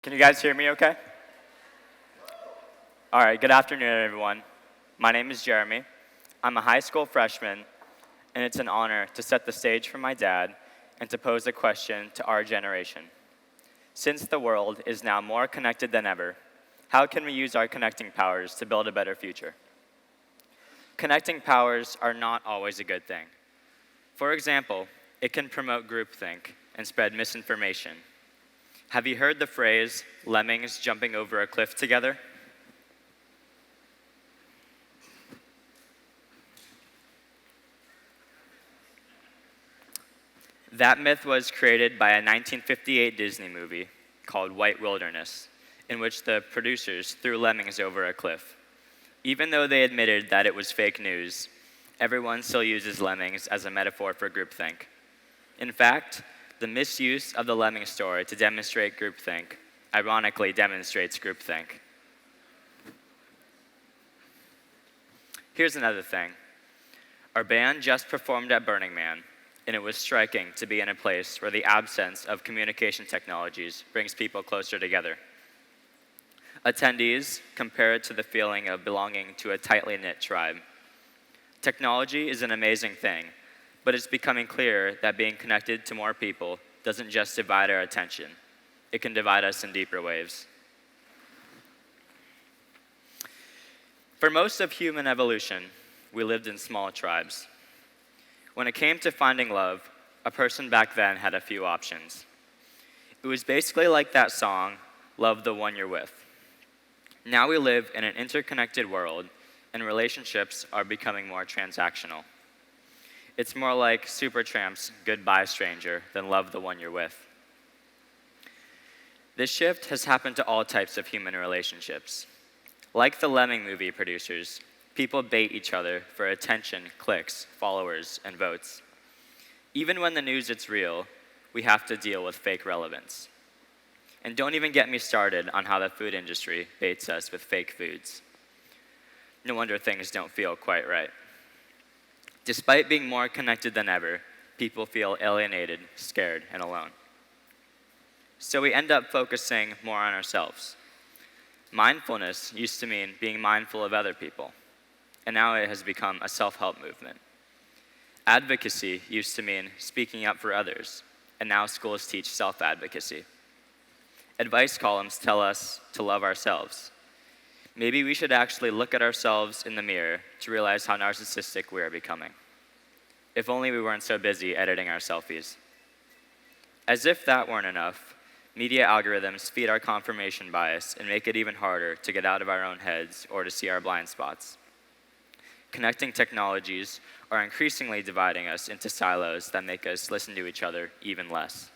Can you guys hear me okay? All right, good afternoon, everyone. My name is Jeremie. I'm a high school freshman, and it's an honor to set the stage for my dad and to pose a question to our generation. Since the world is now more connected than ever, how can we use our connecting powers to build a better future? Connecting powers are not always a good thing. For example, it can promote groupthink and spread misinformation. Have you heard the phrase, lemmings jumping over a cliff together? That myth was created by a 1958 Disney movie called White Wilderness, in which the producers threw lemmings over a cliff. Even though they admitted that it was fake news, everyone still uses lemmings as a metaphor for groupthink. In fact, the misuse of the lemming story to demonstrate groupthink ironically demonstrates groupthink. Here's another thing. Our band just performed at Burning Man, and it was striking to be in a place where the absence of communication technologies brings people closer together. Attendees compare it to the feeling of belonging to a tightly knit tribe. Technology is an amazing thing, but it's becoming clear that being connected to more people doesn't just divide our attention. It can divide us in deeper ways. For most of human evolution, we lived in small tribes. When it came to finding love, a person back then had a few options. It was basically like that song, Love the One You're With. Now we live in an interconnected world, and relationships are becoming more transactional. It's more like Supertramp's Goodbye Stranger than Love the One You're With. This shift has happened to all types of human relationships. Like the Lemming movie producers, people bait each other for attention, clicks, followers, and votes. Even when the news is real, we have to deal with fake relevance. And don't even get me started on how the food industry baits us with fake foods. No wonder things don't feel quite right. Despite being more connected than ever, people feel alienated, scared, and alone. So we end up focusing more on ourselves. Mindfulness used to mean being mindful of other people, and now it has become a self-help movement. Advocacy used to mean speaking up for others, and now schools teach self-advocacy. Advice columns tell us to love ourselves. Maybe we should actually look at ourselves in the mirror to realize how narcissistic we are becoming. If only we weren't so busy editing our selfies. As if that weren't enough, media algorithms feed our confirmation bias and make it even harder to get out of our own heads or to see our blind spots. Connecting technologies are increasingly dividing us into silos that make us listen to each other even less.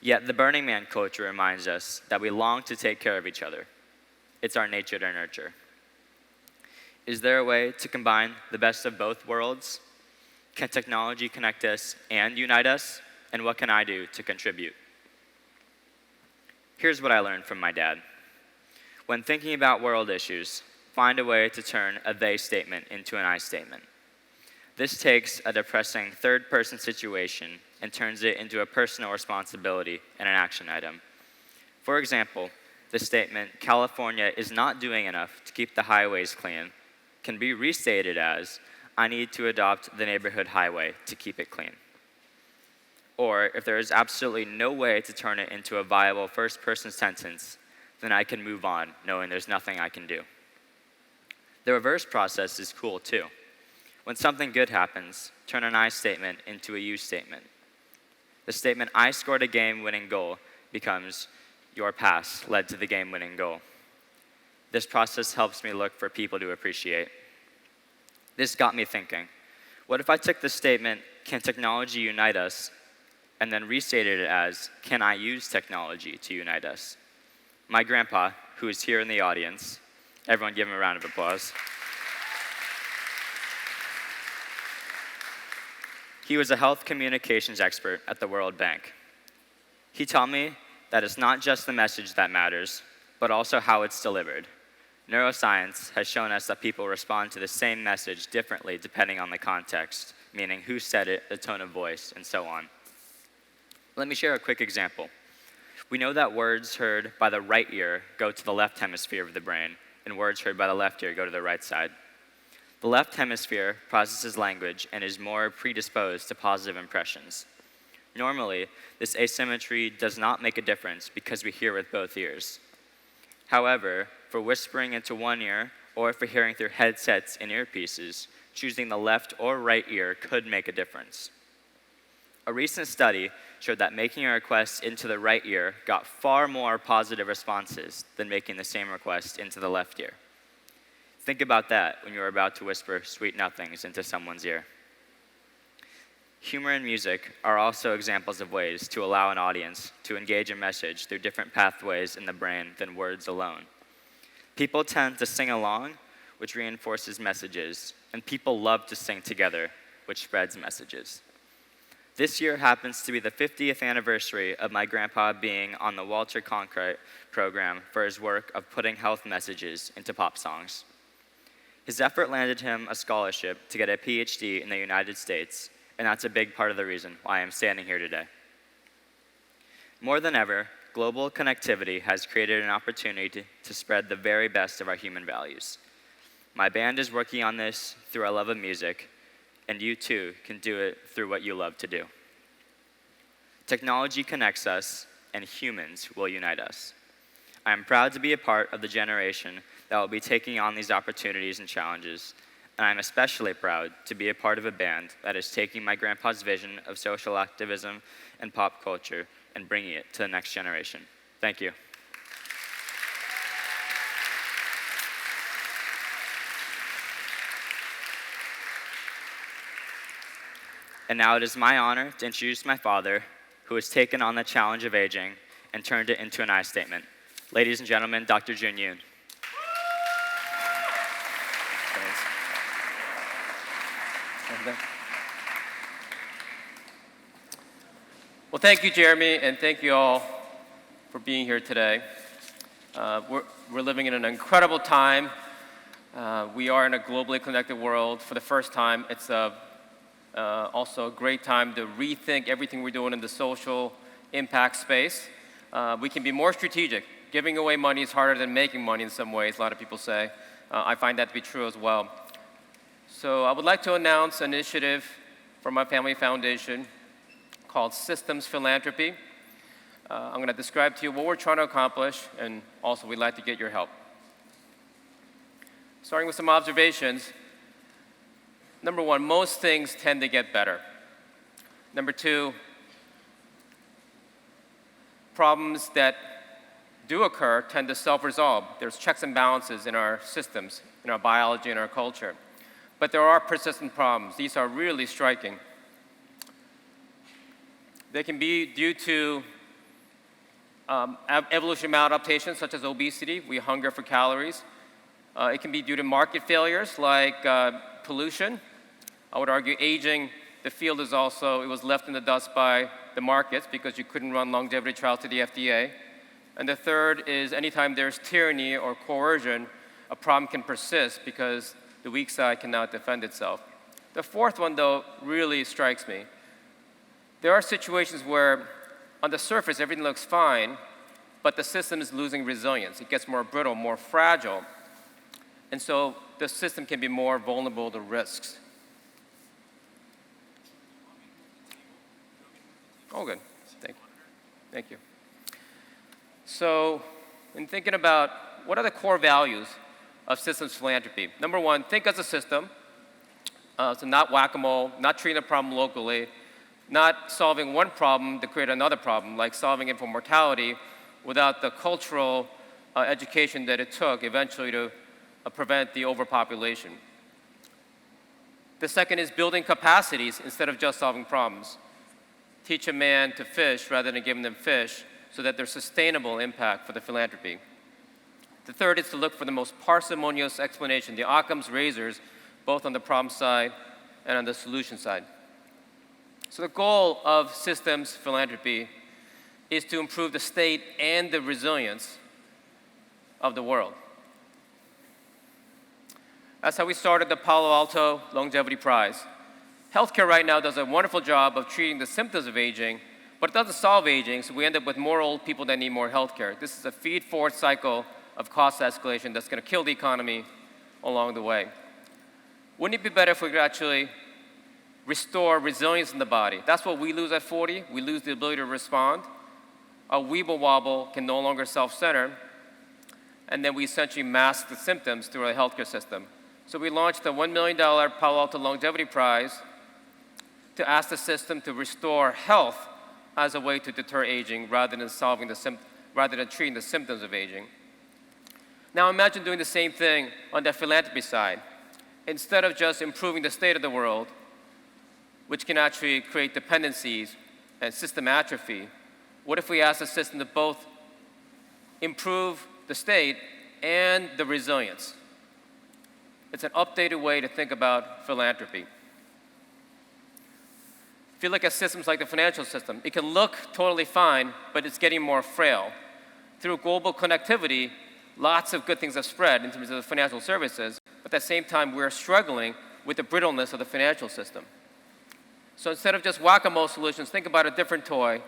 Yet the Burning Man culture reminds us that we long to take care of each other. It's our nature to nurture. Is there a way to combine the best of both worlds? Can technology connect us and unite us? And what can I do to contribute? Here's what I learned from my dad. When thinking about world issues, find a way to turn a they statement into an I statement. This takes a depressing third-person situation and turns it into a personal responsibility and an action item. For example, the statement, California is not doing enough to keep the highways clean, can be restated as, I need to adopt the neighborhood highway to keep it clean. Or, if there is absolutely no way to turn it into a viable first-person sentence, then I can move on, knowing there's nothing I can do. The reverse process is cool, too. When something good happens, turn an I statement into a you statement. The statement, I scored a game-winning goal, becomes, your pass led to the game-winning goal. This process helps me look for people to appreciate. This got me thinking, what if I took the statement, can technology unite us, and then restated it as, can I use technology to unite us? My grandpa, who is here in the audience, everyone give him a round of applause. He was a health communications expert at the World Bank. He taught me that it's not just the message that matters, but also how it's delivered. Neuroscience has shown us that people respond to the same message differently depending on the context, meaning who said it, the tone of voice, and so on. Let me share a quick example. We know that words heard by the right ear go to the left hemisphere of the brain, and words heard by the left ear go to the right side. The left hemisphere processes language and is more predisposed to positive impressions. Normally, this asymmetry does not make a difference because we hear with both ears. However, for whispering into one ear or for hearing through headsets and earpieces, choosing the left or right ear could make a difference. A recent study showed that making a request into the right ear got far more positive responses than making the same request into the left ear. Think about that when you're about to whisper sweet nothings into someone's ear. Humor and music are also examples of ways to allow an audience to engage a message through different pathways in the brain than words alone. People tend to sing along, which reinforces messages, and people love to sing together, which spreads messages. This year happens to be the 50th anniversary of my grandpa being on the Walter Cronkite program for his work of putting health messages into pop songs. His effort landed him a scholarship to get a PhD in the United States, and that's a big part of the reason why I'm standing here today. More than ever, global connectivity has created an opportunity to spread the very best of our human values. My band is working on this through our love of music, and you too can do it through what you love to do. Technology connects us, and humans will unite us. I am proud to be a part of the generation that will be taking on these opportunities and challenges, and I'm especially proud to be a part of a band that is taking my grandpa's vision of social activism and pop culture and bringing it to the next generation. Thank you. And now it is my honor to introduce my father, who has taken on the challenge of aging and turned it into an I statement. Ladies and gentlemen, Dr. Joon. Well, thank you, Jeremie, and thank you all for being here today. We're living in an incredible time. We are in a globally connected world for the first time. It's also a great time to rethink everything we're doing in the social impact space. We can be more strategic. Giving away money is harder than making money in some ways, a lot of people say. I find that to be true as well. So I would like to announce an initiative from my family foundation called Systems Philanthropy. I'm going to describe to you what we're trying to accomplish, and also we'd like to get your help. Starting with some observations. Number one, most things tend to get better. Number two, problems that do occur tend to self-resolve. There's checks and balances in our systems, in our biology, in our culture. But there are persistent problems. These are really striking. They can be due to evolutionary maladaptation, such as obesity. We hunger for calories. It can be due to market failures, like pollution. I would argue aging, the field is also, it was left in the dust by the markets because you couldn't run longevity trials to the FDA. And the third is anytime there's tyranny or coercion, a problem can persist because the weak side cannot defend itself. The fourth one, though, really strikes me. There are situations where, on the surface, everything looks fine, but the system is losing resilience. It gets more brittle, more fragile. And so the system can be more vulnerable to risks. Oh, good. Thank you. So, in thinking about what are the core values of systems philanthropy, number one, think as a system. So not whack-a-mole, not treating a problem locally, not solving one problem to create another problem, like solving infant mortality without the cultural education that it took eventually to prevent the overpopulation. The second is building capacities instead of just solving problems. Teach a man to fish rather than giving them fish so that there's sustainable impact for the philanthropy. The third is to look for the most parsimonious explanation, the Occam's razors, both on the problem side and on the solution side. So the goal of systems philanthropy is to improve the state and the resilience of the world. That's how we started the Palo Alto Longevity Prize. Healthcare right now does a wonderful job of treating the symptoms of aging, But it doesn't solve aging, so we end up with more old people that need more health care. This is a feed-forward cycle of cost escalation that's going to kill the economy along the way. Wouldn't it be better if we could actually restore resilience in the body? That's what we lose at 40. We lose the ability to respond. A weeble wobble can no longer self-center, and then we essentially mask the symptoms through our healthcare system. So we launched a $1 million Palo Alto Longevity Prize to ask the system to restore health as a way to deter aging rather than treating the symptoms of aging. Now imagine doing the same thing on the philanthropy side. Instead of just improving the state of the world, which can actually create dependencies and system atrophy, what if we ask the system to both improve the state and the resilience? It's an updated way to think about philanthropy. If you look at systems like the financial system, it can look totally fine, but it's getting more frail. Through global connectivity, lots of good things have spread in terms of the financial services, but at the same time, we're struggling with the brittleness of the financial system. So instead of just whack-a-mole solutions, think about a different toy.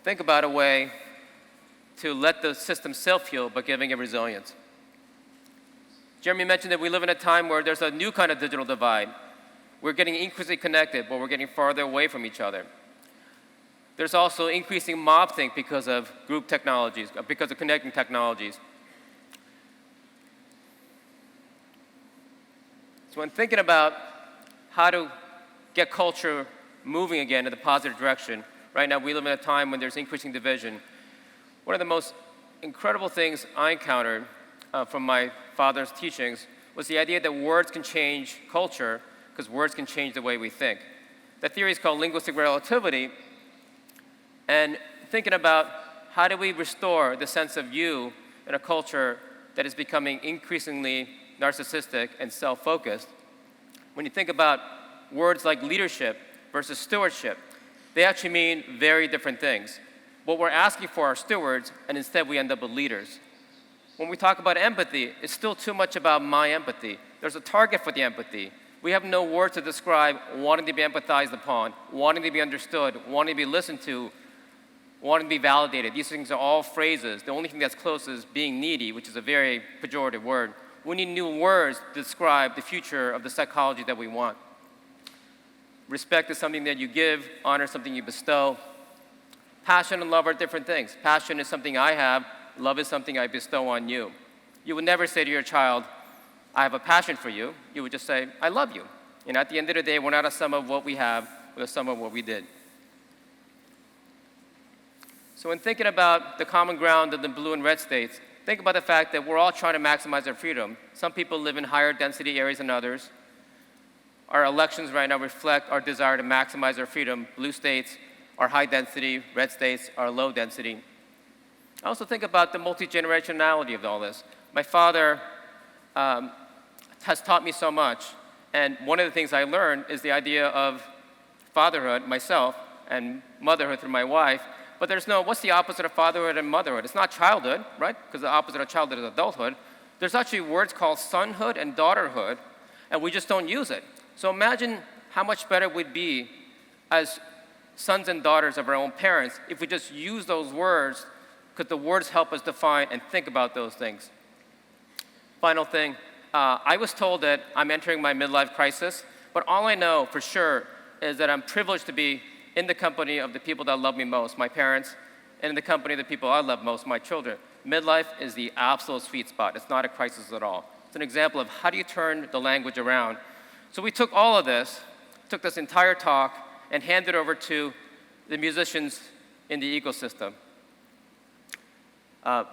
Think about a way to let the system self-heal by giving it resilience. Jeremie mentioned that we live in a time where there's a new kind of digital divide. We're getting increasingly connected, but we're getting farther away from each other. There's also increasing mob-think because of group technologies, because of connecting technologies. So when thinking about how to get culture moving again in the positive direction, right now we live in a time when there's increasing division. One of the most incredible things I encountered from my father's teachings was the idea that words can change culture because words can change the way we think. That theory is called linguistic relativity, and thinking about how do we restore the sense of you in a culture that is becoming increasingly narcissistic and self-focused. When you think about words like leadership versus stewardship, they actually mean very different things. What we're asking for are stewards, and instead we end up with leaders. When we talk about empathy, it's still too much about my empathy. There's a target for the empathy. We have no words to describe wanting to be empathized upon, wanting to be understood, wanting to be listened to, wanting to be validated. These things are all phrases. The only thing that's close is being needy, which is a very pejorative word. We need new words to describe the future of the psychology that we want. Respect is something that you give, honor is something you bestow. Passion and love are different things. Passion is something I have, love is something I bestow on you. You would never say to your child, I have a passion for you. You would just say, I love you. And at the end of the day, we're not a sum of what we have, we're a sum of what we did. So when thinking about the common ground of the blue and red states, think about the fact that we're all trying to maximize our freedom. Some people live in higher density areas than others. Our elections right now reflect our desire to maximize our freedom. Blue states are high density, red states are low density. I also think about the multi-generationality of all this. My father has taught me so much, and one of the things I learned is the idea of fatherhood, myself, and motherhood through my wife. But what's the opposite of fatherhood and motherhood? It's not childhood, right? Because the opposite of childhood is adulthood. There's actually words called sonhood and daughterhood, and we just don't use it. So imagine how much better we'd be as sons and daughters of our own parents if we just use those words, because the words help us define and think about those things. Final thing, I was told that I'm entering my midlife crisis, but all I know for sure is that I'm privileged to be in the company of the people that love me most, my parents, and in the company of the people I love most, my children. Midlife is the absolute sweet spot. It's not a crisis at all. It's an example of how do you turn the language around. So we took all of this, took this entire talk, and handed it over to the musicians in the ecosystem.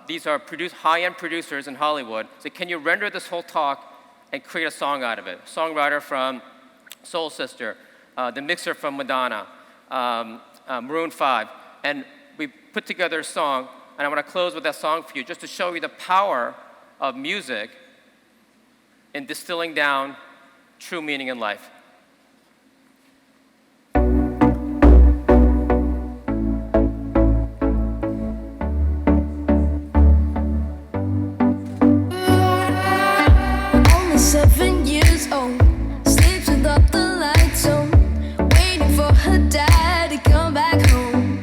These are high-end producers in Hollywood. So can you render this whole talk and create a song out of it? Songwriter from Soul Sister, the mixer from Madonna, Maroon 5. And we put together a song, and I want to close with that song for you just to show you the power of music in distilling down true meaning in life. Only 7 years old, sleeps without the lights on, waiting for her dad to come back home.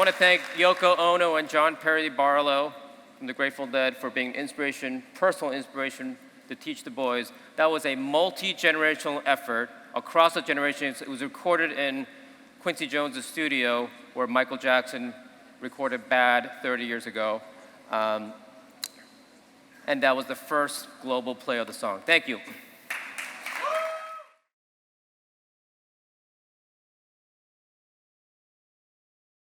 want to thank Yoko Ono and John Perry Barlow from the Grateful Dead for being inspiration, personal inspiration to teach the boys. That was a multi-generational effort across the generations. It was recorded in Quincy Jones' studio where Michael Jackson recorded Bad 30 years ago. And that was the first global play of the song. Thank you.